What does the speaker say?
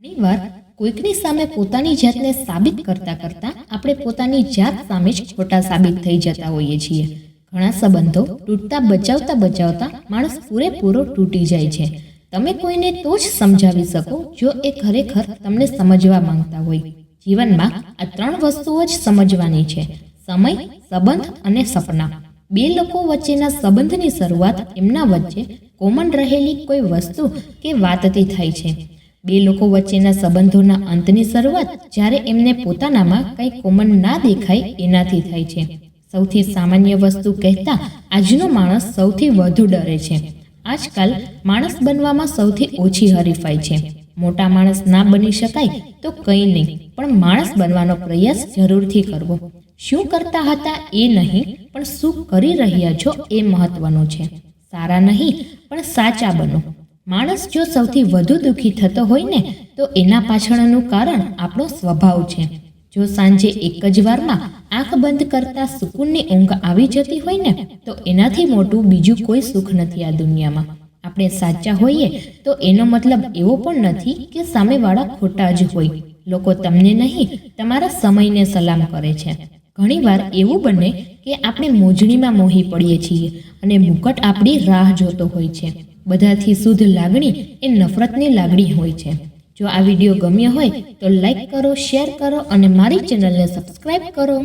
ઘણીવાર કોઈકની સામે પોતાની જાતને સાબિત કરતા કરતા આપણે પોતાની જાત સામે જ ખોટા સાબિત થઈ જતા હોઈએ છીએ। ઘણા સંબંધો તૂટતા બચાવતા માણસ પૂરેપૂરો તૂટી જાય છે। તમે કોઈને તો જ સમજાવી શકો જો એ ખરેખર તમને સમજવા માંગતા હોય। જીવનમાં આ ત્રણ વસ્તુઓ જ સમજવાની છે: સમય, સંબંધ અને સપના। બે લોકો વચ્ચેના સંબંધની શરૂઆત એમના વચ્ચે કોમન રહેલી કોઈ વસ્તુ કે વાતથી થાય છે। બે લોકો વચ્ચેના સંબંધોના અંતની શરૂઆત જ્યારે એમને પોતાનામાં કંઈ કોમન ના દેખાય એનાથી થાય છે। સૌથી સામાન્ય વસ્તુ કહેતા આજનો માણસ સૌથી વધુ ડરે છે। આજકાલ માણસ બનવામાં સૌથી ઓછી હરીફાઈ છે। મોટા માણસ ના બની શકાય તો કંઈ નહીં, પણ માણસ બનવાનો પ્રયાસ જરૂરથી કરવો। શું કરતા હતા એ નહીં, પણ શું કરી રહ્યા છો એ મહત્વનું છે। સારા નહીં પણ સાચા બનો। માણસ જો સૌથી વધુ દુઃખી થતો હોય ને તો એના પાછળનું કારણ આપણો સ્વભાવ છે। જો સાંજે એક જ વારમાં આંખ બંધ કરતા સુકૂનની ઊંઘ આવી જતી હોય ને તો એનાથી મોટું બીજું કોઈ સુખ નથી આ દુનિયામાં। આપણે સાચા હોઈએ તો એનો મતલબ એવો પણ નથી કે સામેવાળા ખોટા જ હોય। લોકો તમને નહીં, તમારા સમયને સલામ કરે છે। ઘણીવાર એવું બને કે આપણે મોજણીમાં મોહી પડીએ છીએ અને મુકટ આપણી રાહ જોતો હોય છે। બધાથી શુદ્ધ લાગણી એ નફરતની લાગણી હોય છે। જો આ વિડીયો ગમ્યો હોય તો લાઈક કરો, શેર કરો અને મારી ચેનલને સબસ્ક્રાઈબ કરો।